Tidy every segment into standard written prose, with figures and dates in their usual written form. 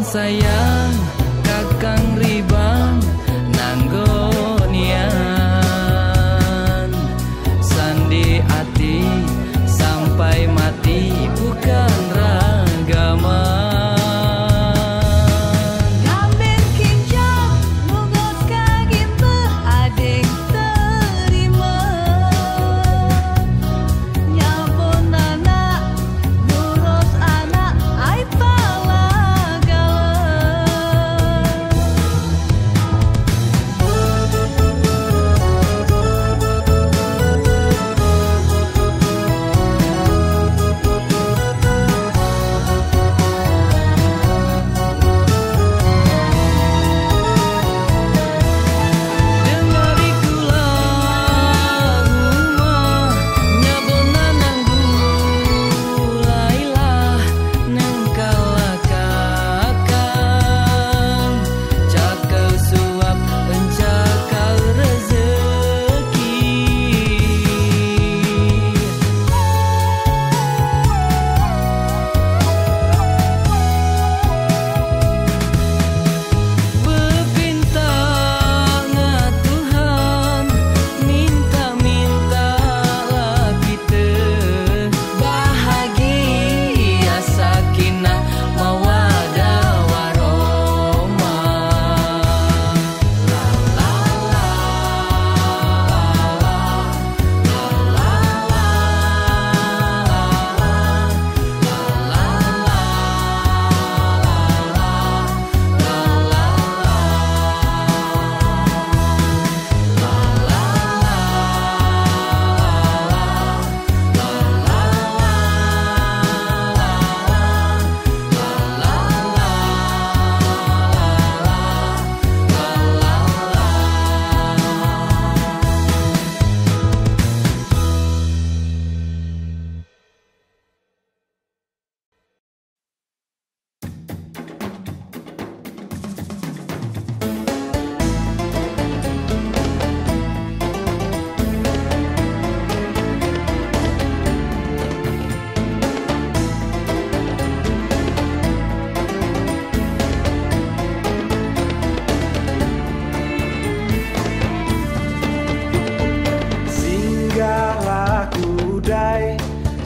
sayang kakang ribang nanggonian sandi ati sampai mati bukan ragaman.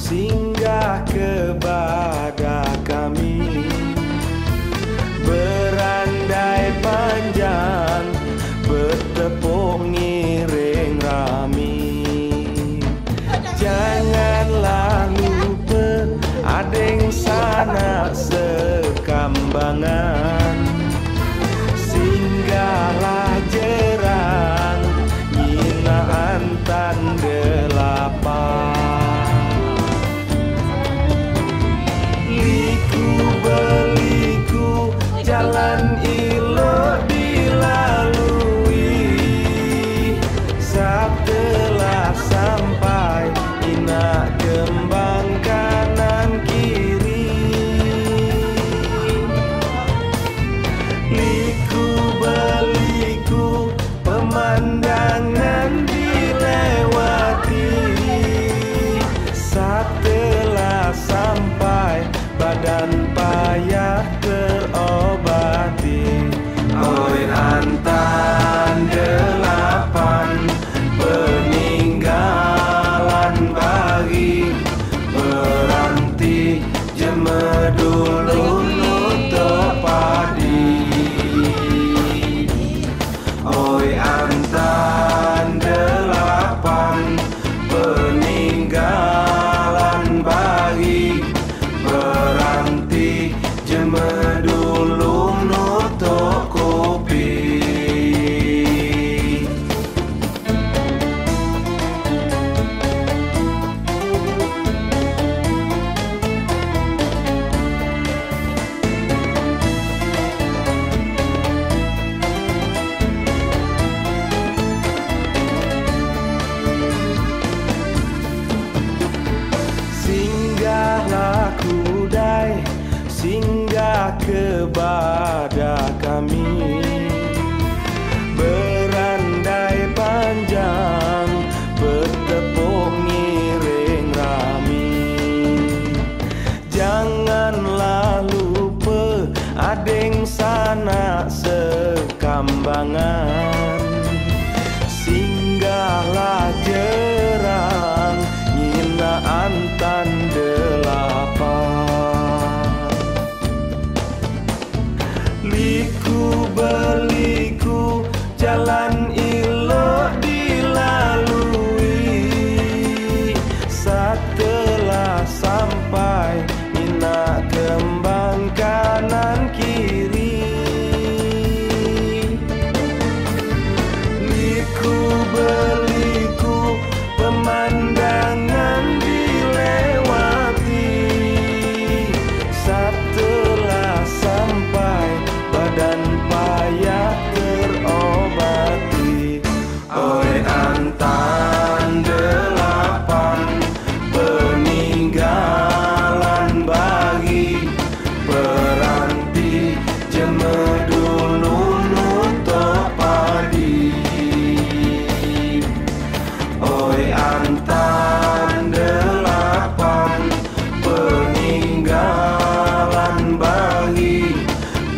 Singgah kepada kami, berandai panjang, bertepuk ngiring rami. Janganlah lupa adeng sana sekambangan, singgahlah jerang nyinaan tandelapan. Beliku jalan ilo dilalui, setelah sampai ina kembang kanan kiri. Beliku pemandangan dilewati, setelah sampai badan payah terobati. Oi antan delapan, peninggalan bagi berhenti jemedulu nutup padi. Oi antan delapan, peninggalan bagi berhenti jemedulu nutup kopi. Singgahlah kudai, singgah kepada kami, berandai panjang, bertepuk ngiring rami. Janganlah lupa adeng berambangan. Singgahlah jerang nginaan tan delapan. Liku beliku jalan ilok dilalui. Setelah sampai mina kembang kanan kiri. Liku beliku pemandangan dilewati. Setelah sampai badan payah terobati. Oi antan delapan peninggalan bagi peranti jemedulu nutup padi. Oi antan delapan peninggalan bagi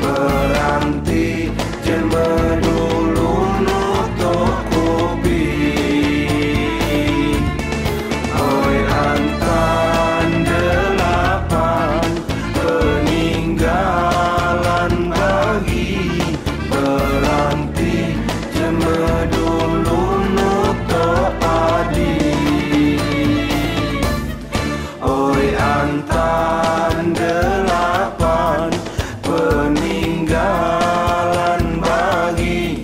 peranti jemedulu nutup kopi. Oi antan delapan peninggalan bagi peranti jemedulu nutup padi. Oi antan delapan peninggalan bagi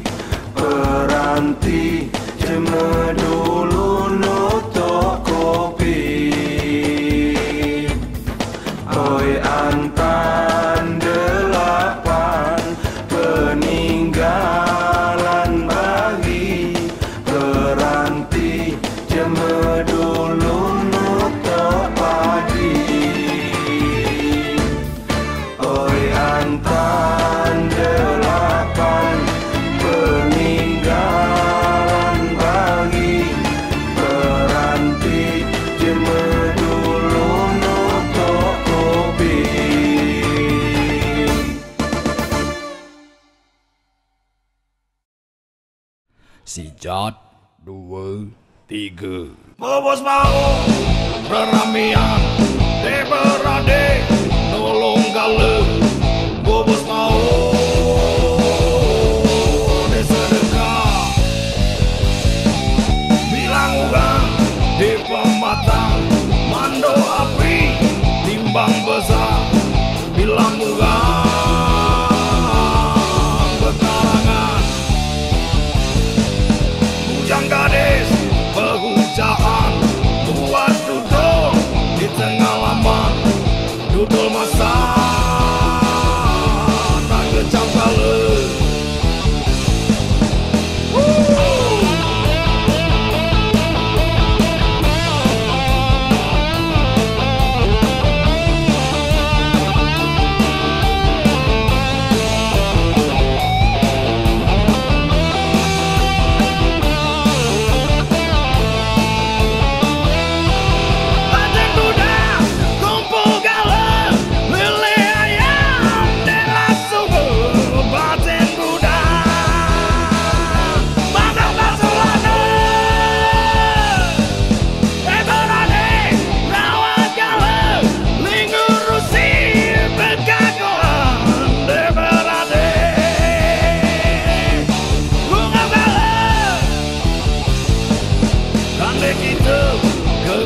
peranti jemedulu nutup kopi. Oi antan delapan peninggalan bagi peranti jemedulu nutup padi. Oi antan delapan peninggalan bagi peranti jemedulu nutup kopi. Sijat, 2, 3. Bobos mau beramian, de berade nolong gale. Bobos mau de sedekah, bilang ugang di pematang, mando api timbang besar, bilang ugang bekarangan. Bujang gadis pehujaan, buat duduk di tengah laman, duduk masa tak kecam kala.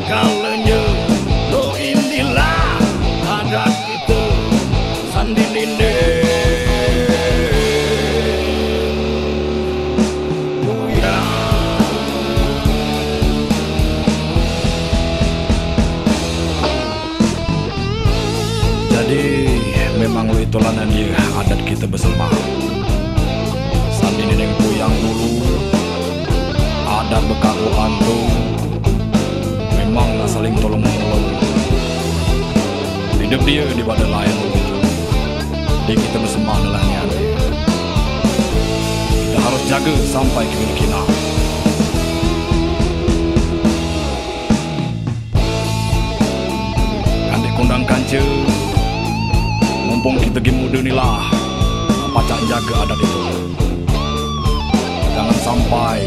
Kalanya lo inilah adat kita sandi ninde. Jadi memang lo itulah nanti adat kita bersama. Sandi nindeng puyang dulu adat bekaku antu. Memang lah saling tolong menolong. Hidup dia di badan lain begitu. Jadi kita bersama adalah niat. Kita harus jaga sampai ke milik kita. Kandik kondang kanca, mumpung kita gi muda ni lah, pacak jaga adat itu. jangan sampai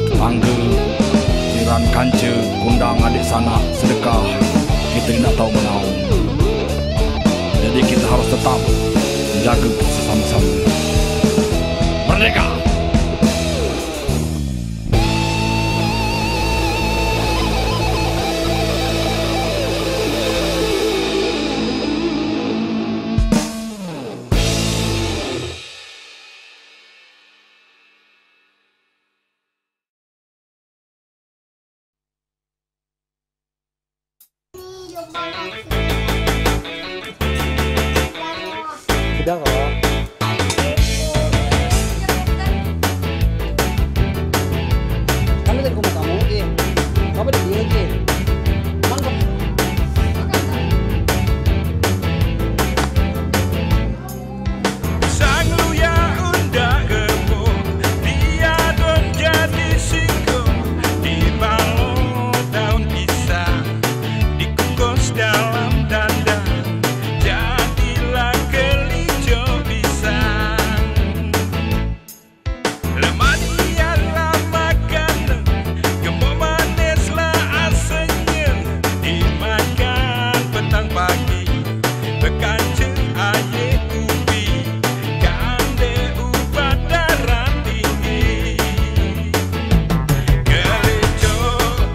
tetangga, jiran kanca, kundang adik sanak, sedekah, kita tidak tahu menau. Jadi kita harus tetap menjaga sesama-sama. Merdeka! Udah kok. Kami dari rumah kamu lagi. Kamu dari sini lagi. Mangkep. Sang luya undak gemuk, dia don jadi singgung. Di balon daun pisang, dikukus dalam dandang. Jadilah kelinjo pisang. Lemah dialah makanan, gemuk manislah asalnya. Dimakan petang pagi, bekancing air ubi, kande ubat darah tinggi. Kelinjo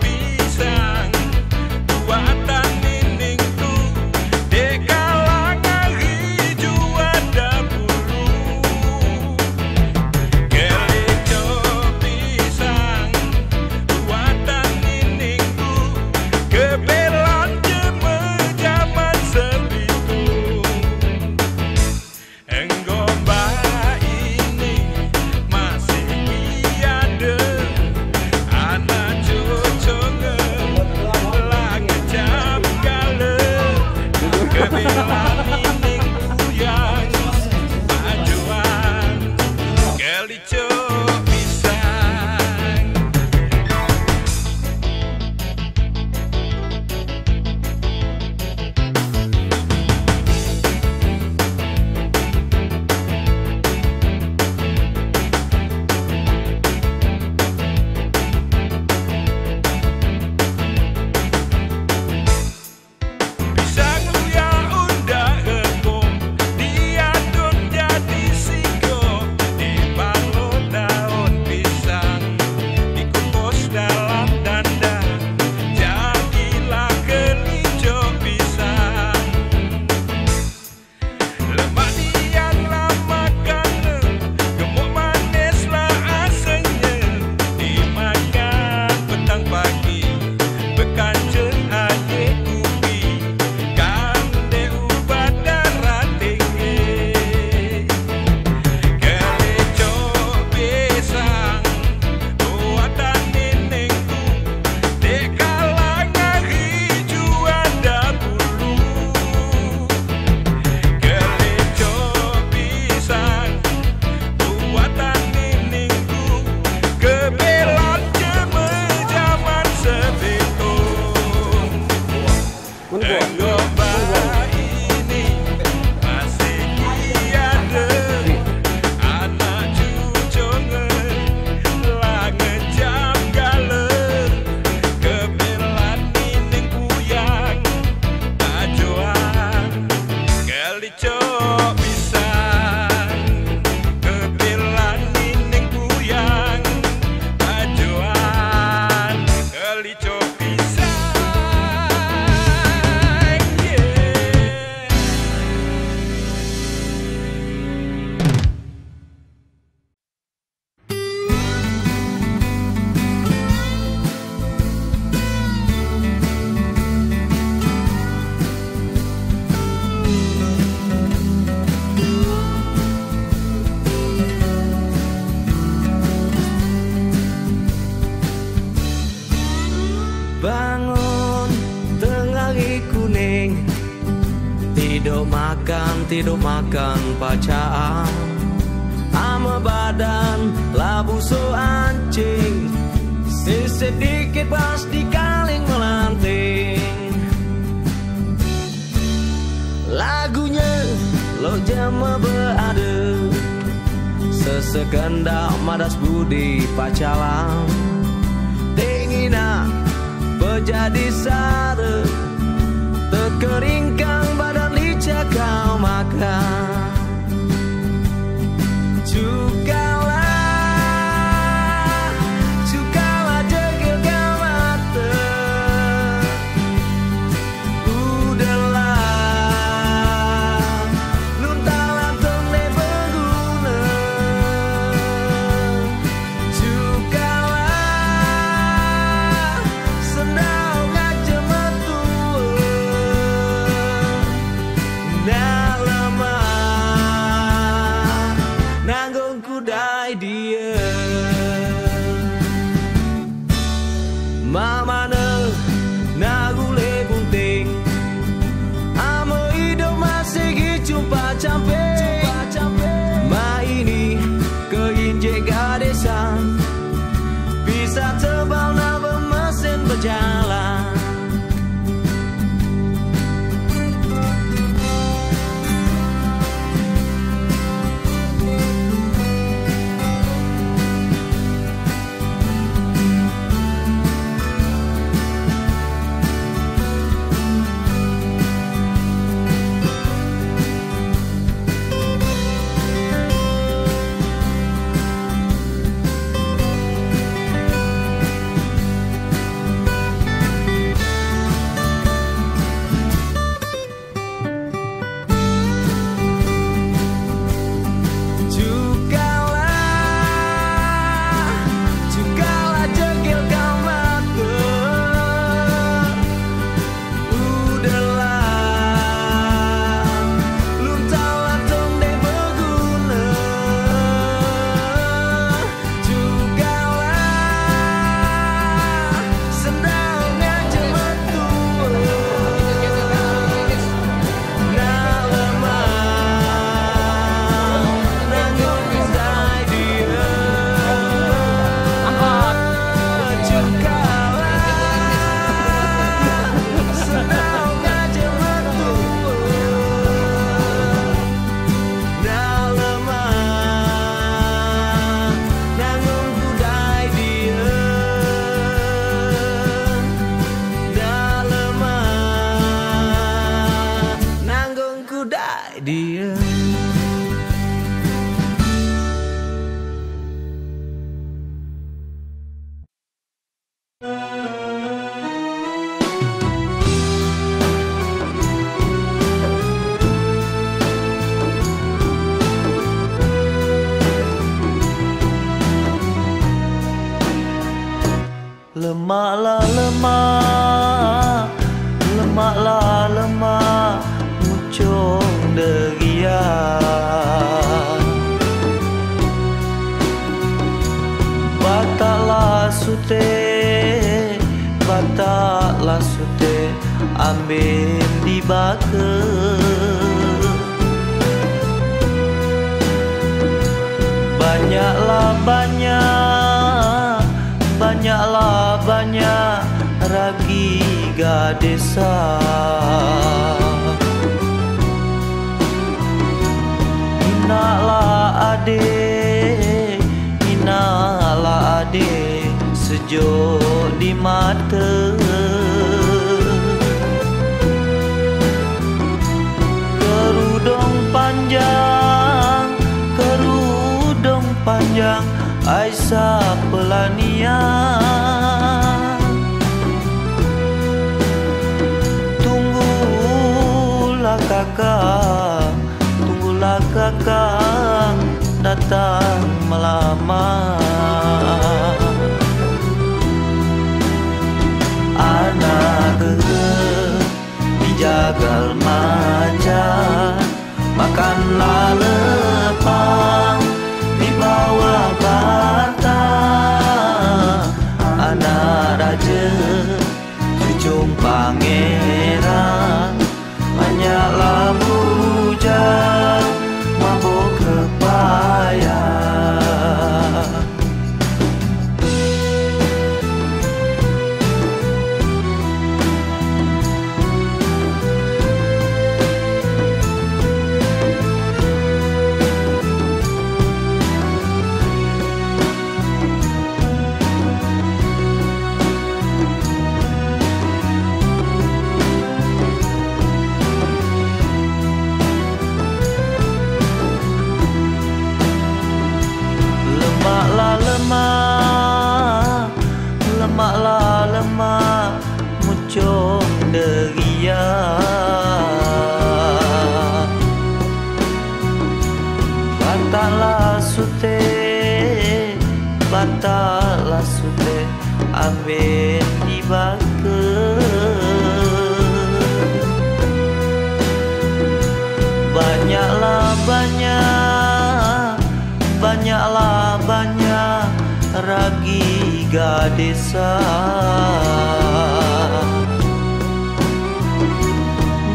pisang, buatan niningku, di kalangan hijau ada bulu. Kelinjo pisang, buatan niningku, kebelan jeme zaman sepitung. Engkau ini masih ada anak cucunya lah ngecap gala. Kebelan ini yang majuan kelinjo pisang. Pisang luya undak gembung, dia don jadi singgung. Di balon daun pisang, dikukus dalam dandang. Jadilah kelinjo pisang. Lemak dialah makanan, gemuk manislah asalnya. Dimakan petang pagi, bekancing air ubi, kande ubat darah tinggi. Kelinjo pisang, buatan niningku, di kalangan hijau ada bulu. Kelinjo pisang, buatan niningku, kebelan jeme zaman sepitung. Engkau ini masih ada anak cucunya lah ngejam gala. Kebelan nining puyang ajoan kelinjo pisang. Kebelan nining puyang ajoan kelinjo pisang. Bangun tengah hari kuning, tidur makan pacaan. Ama badan labu so anjing, sedikit pas di kaling melanting. Lagunya lo jama berada, sesekendak madas budi pacalang Dingina berjadi sara terkeringkang badan licak kau makan Cukalah jegilkan mata Udahlah luntalan tende berguna Cukalah sendau ngajak metua Nak lemah nanggung kudai dia Mamana nagule bunting Amo hidup masih jumpa camping Ma ini keinjek gadesan Bisa tebal na bermesin berjalan Cukalah jegilkan mata Udahlah luntalan tende berguna Cukalah sendau ngajak metua Nak lemah nanggung kudai dia Dia Lemaklah lemah, lemaklah lemah, mucung derian. Bataklah sute, ambil dibaka. Banyaklah ragi gadesa. Inaklah ade sejuk di mata. Kerudung panjang Aisyah pelanian. Tunggulah kakak datang melamar. Anak dijagal macan, makanlah lepang di bawah batang. Anak raja cucung pangeran, banyaklah bujang mabuk kepayang. banyaklah banyak ragi gadesa.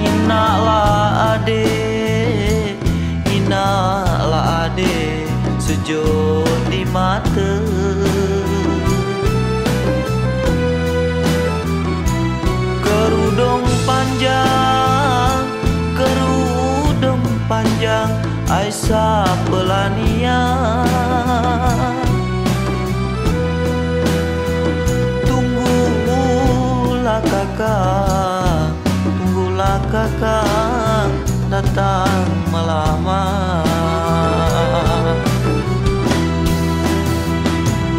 Inaklah ade sejauh di mata. Kerudung panjang Aisyah pelanian. Tunggulah kakak datang melamar.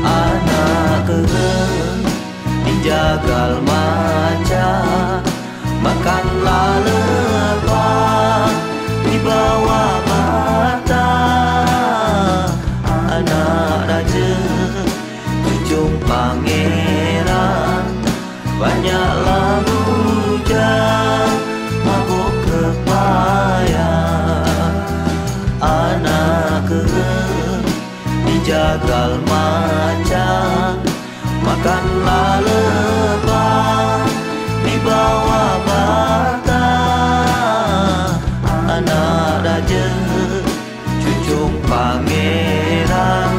Anak keren dijagal maca, makanlah lepah di bawah mata. Anak raja ujung pangeran, banyaklah bujang mabuk kepayang. Anak keren dijagal maca, makanlah lepah di bawah bata. Anak raja cucung pangeran,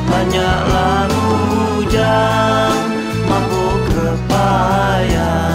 banyaklah bujang mabuk kepayang.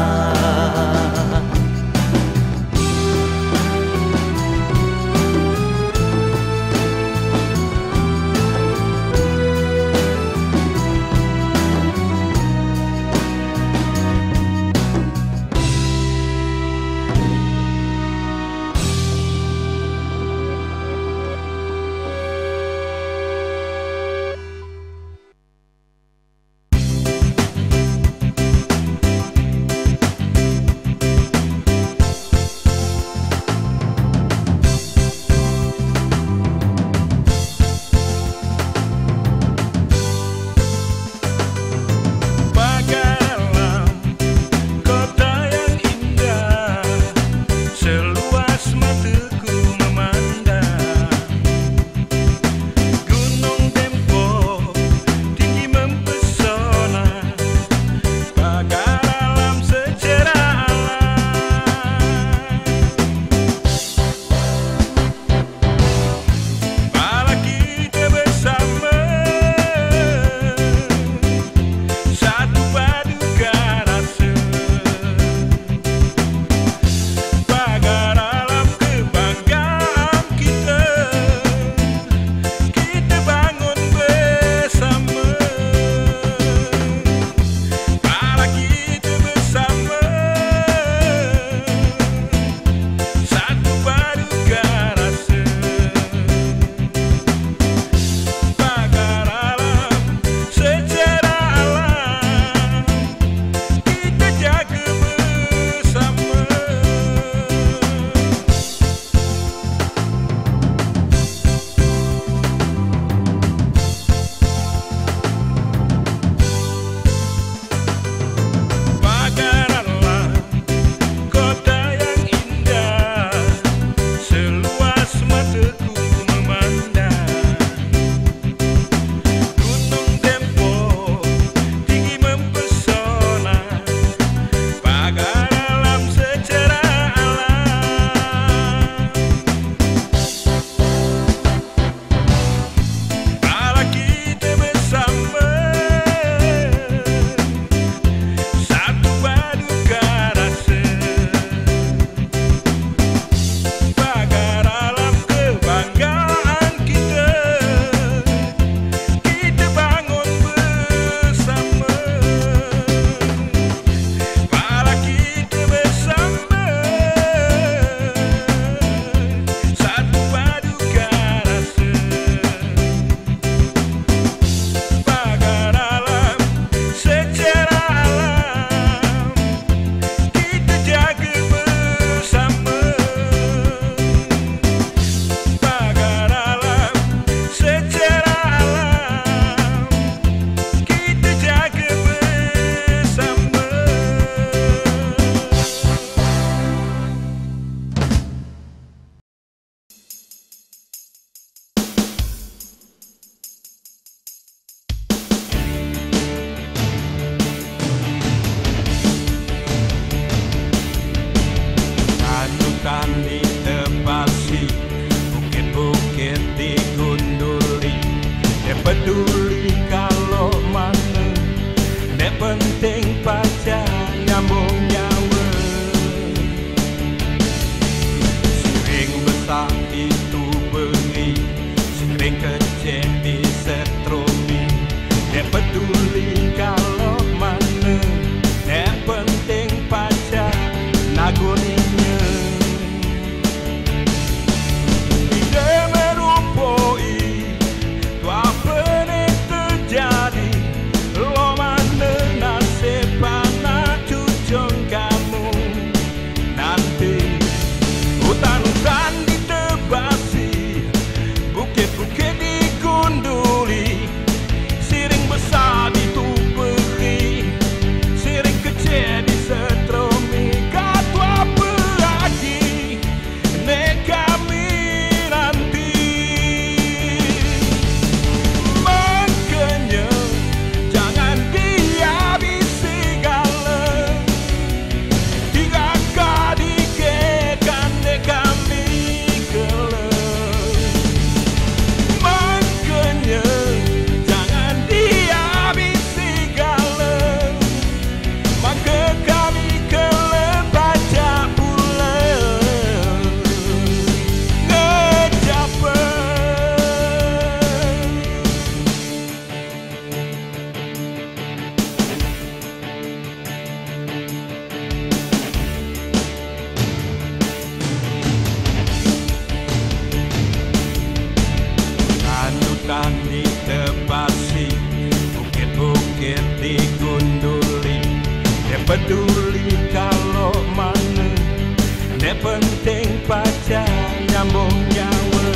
penting pacar nyambung nyawa.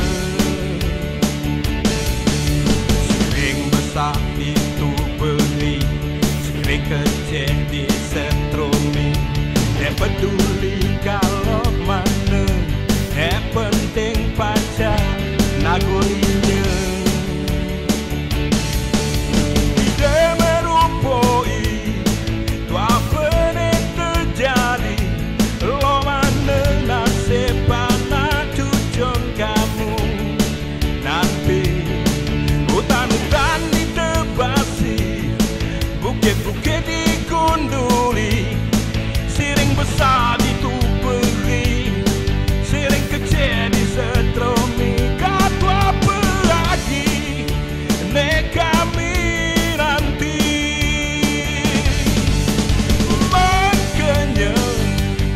Sering besar itu benih, sering kecil disetrumi. Peduli kalau mana, penting pacar nagurinya. Tidak merupoi tu apa yang terjadi, lo mana nasib anak cucu kamu. Nanti hutan-hutan ditebasi, bukit-bukit digunduli, siring besar dituperi, siring kecil disetrumi. Kau apa lagi nek kami nanti. Makanya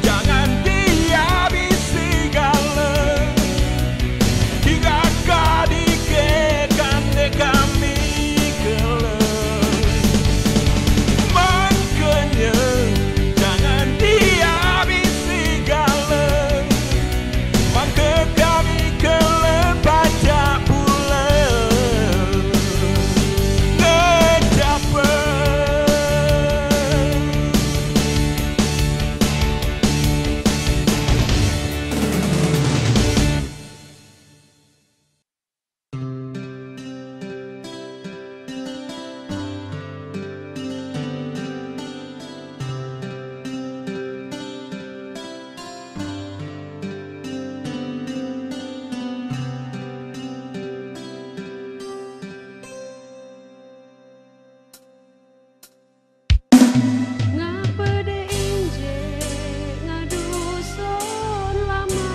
jangan dihabisi gala, hingga kau dikekkan nek kami kelak. Makanya jangan dihabisi gala, maka kami kelak baca pula ngejapa. Ngapa deh inje ngadusun lama,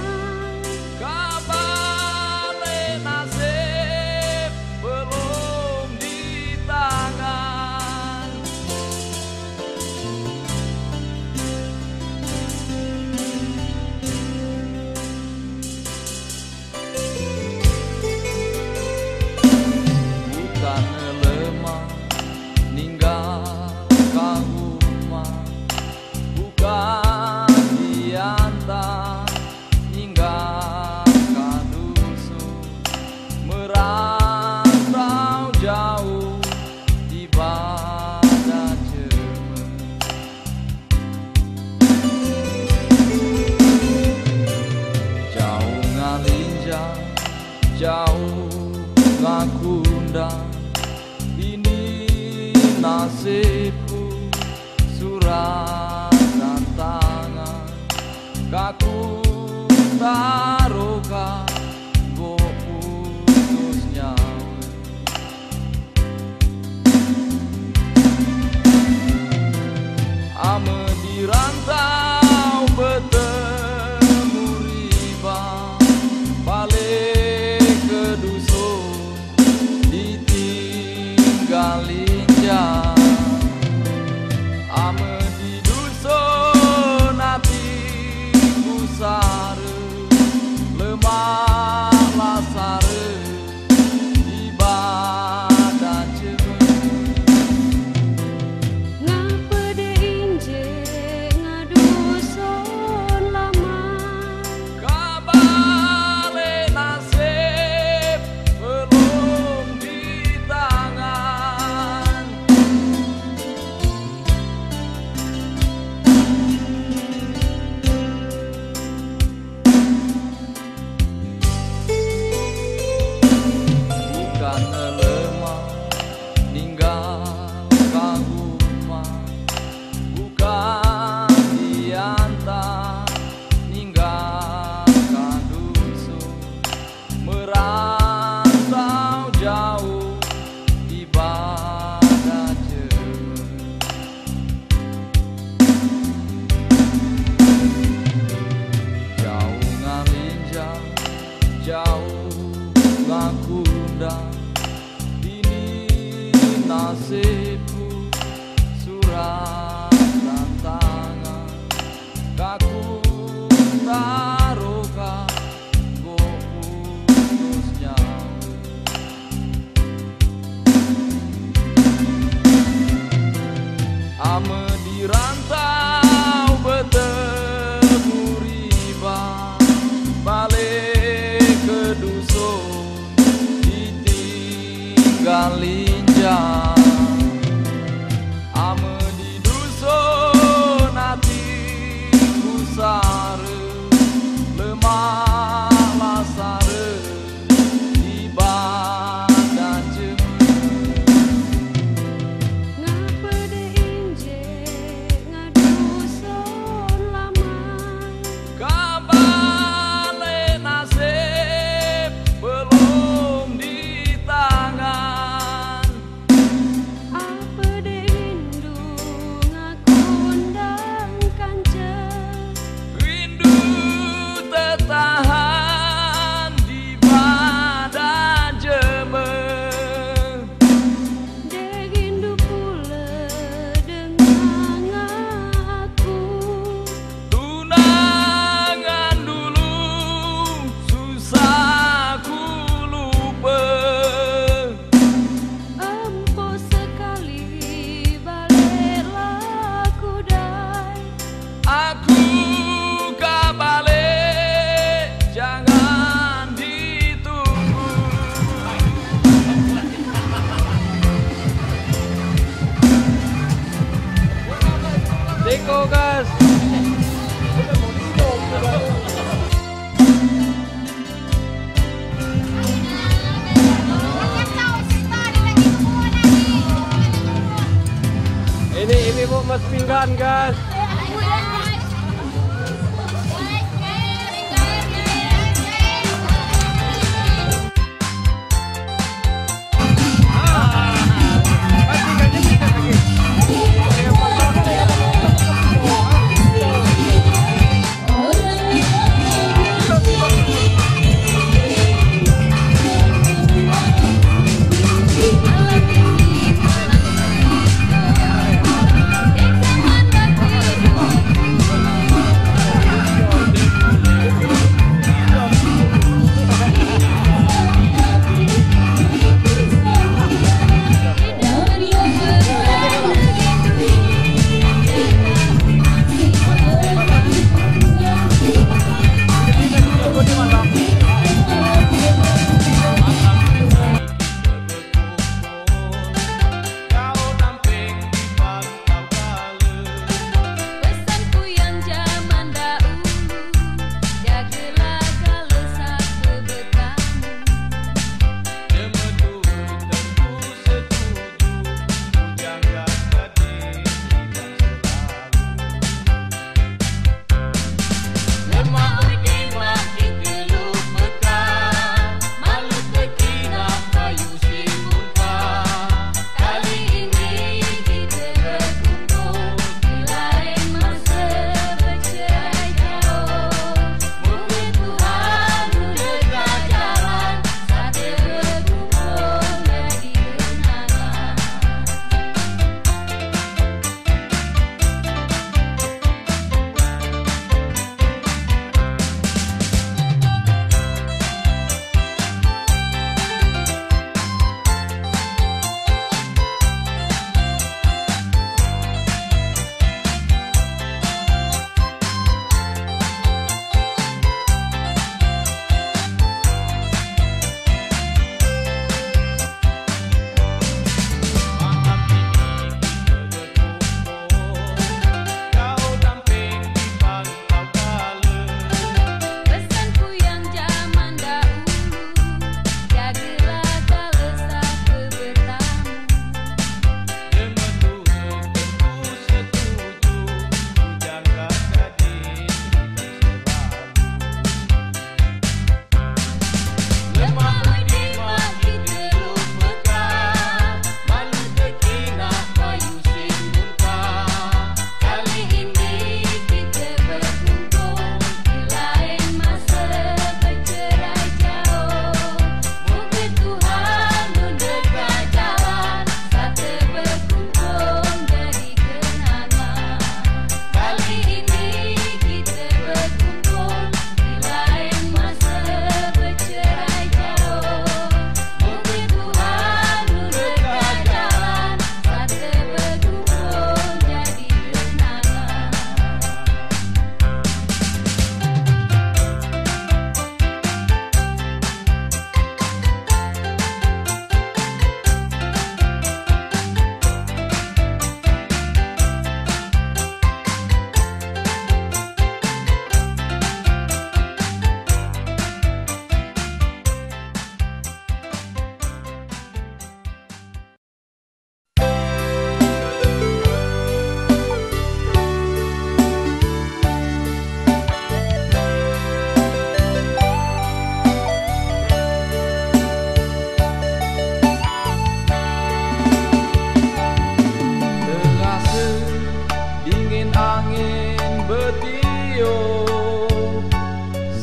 Kabar nasib belum di tangan. Bukan lemah ninggalkan rumah, bukan diantar ninggalkan dusun, merantau jauh ibadah cermin. Jauh ngalinjang, jauh ngakundang, ini nasibku surat dan tangan. Kaku taruhkan go putus nyawa. Ame dirantau bertemu riba, balik ke dusun ditinggalin jam. Ame di dusun hatiku sare, lemah lasare ibadah cermin. ngapa deh inje galinjang ame di dusun hati kusare lemah lasare di badan Ngapa de injek ngadusun lama kabale nasib belum di tangan apa de rindu ngakundang kancet rindu tertahan di badan jemeh de rindu pula dengan aku tunangan dulu susah ku lupa empo sekali baliklah kudai aku kabalik jangan ditunggu Deko gas ini Bu mas pinggan gas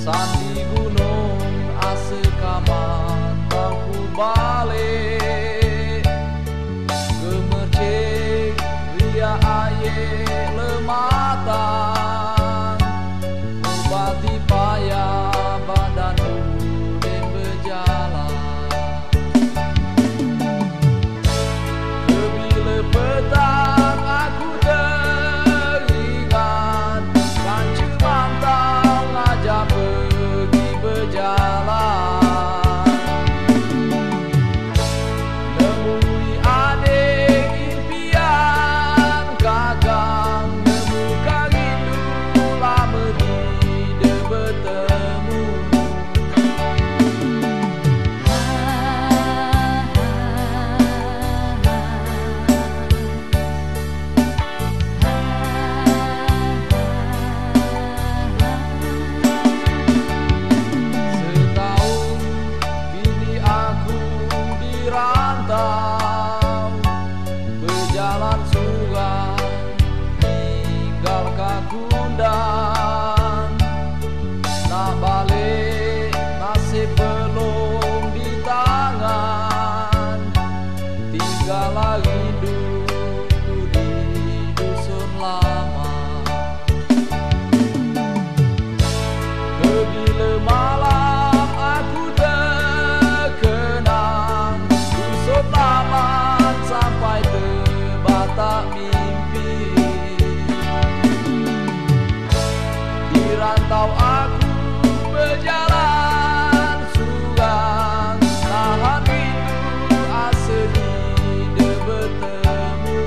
Sandi gunung asekaman aku balik Gemercik ria aye lematan Ubati payah badanku dan berjalan Kebila petang aku teringat Kancu mantau ngajak pergi berjalan Nemui adik impian kakang Nemu rindu lama tidak bertemu Setahun kini aku dirantau Berjalan surat tinggal kakundan Nak balik nasib belum di tangan Tinggallah rinduku di dusun lama Kebila malam aku terkenang Dusun laman sampai terbatak mimpi Di rantau aku berjalan suram Nahan rindu asa tidak bertemu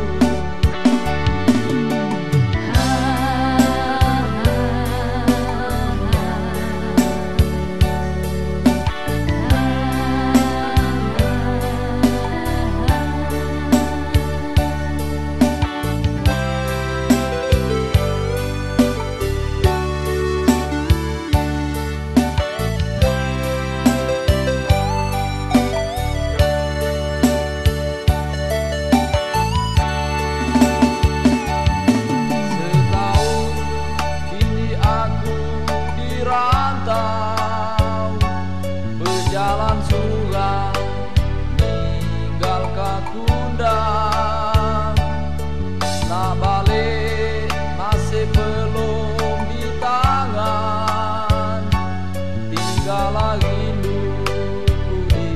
Setahun kini aku dirantau Berjalan suram ninggal kakundang Nak balik nasib belum di tangan Tinggallah rinduku di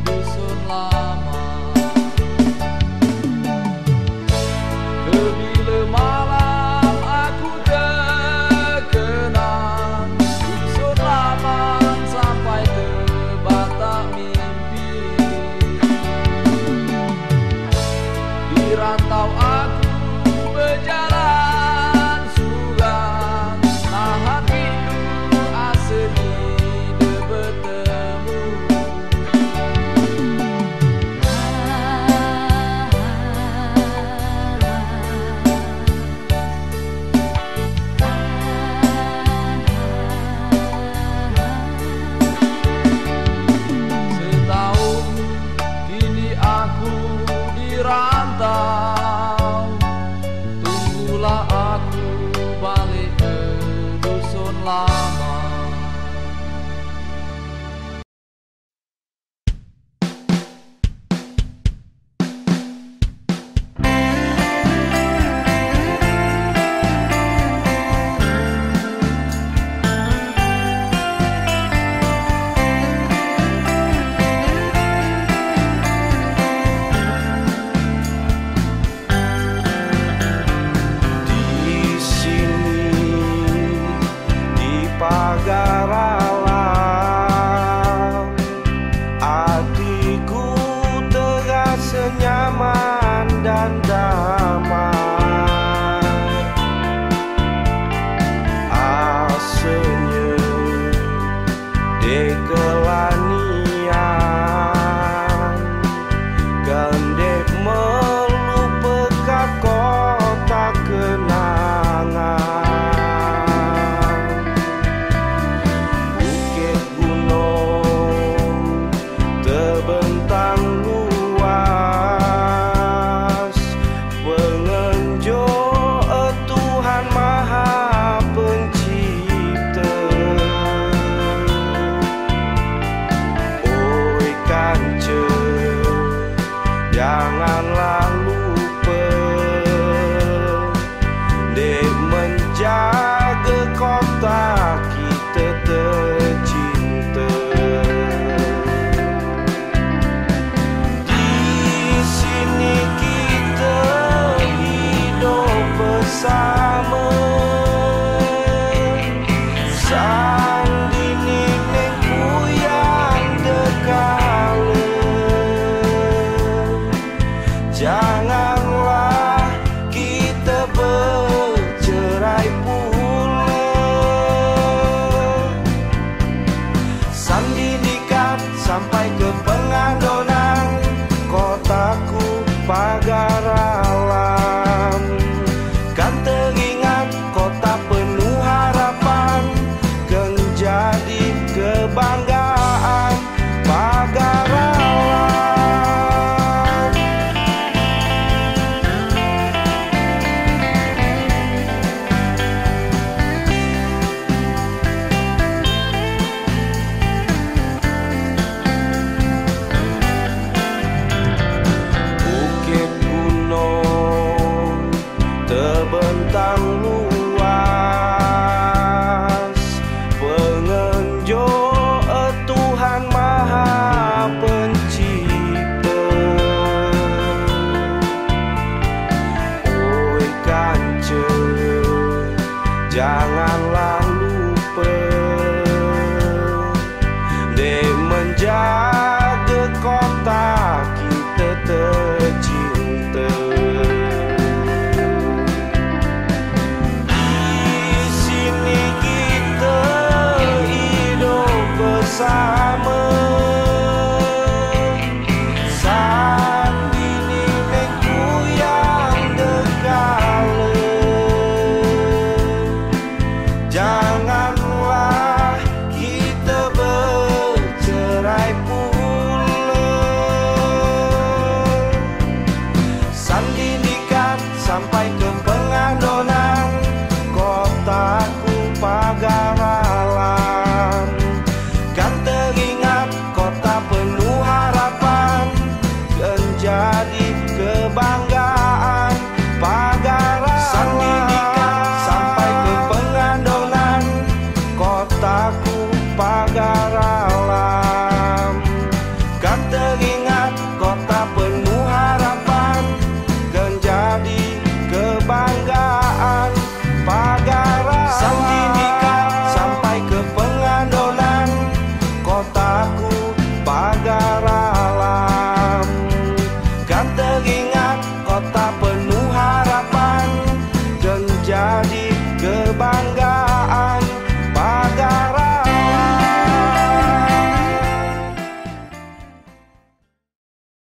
dusun lama Kebila malam aku terkenang Dusun laman sampai terbatak mimpi Di rantau aku berjalan suram Nahan rindu asa tidak bertemu Setahun kini aku dirantau Tunggulah aku balik ke dusun lama Di sini di pagar alam hatiku terasa nyaman dan damai Asanya dekelanian Gandek melupakan kota kenangan Bukit gunung terbentang luas Pengenjok Tuhan Maha Pencipta bangga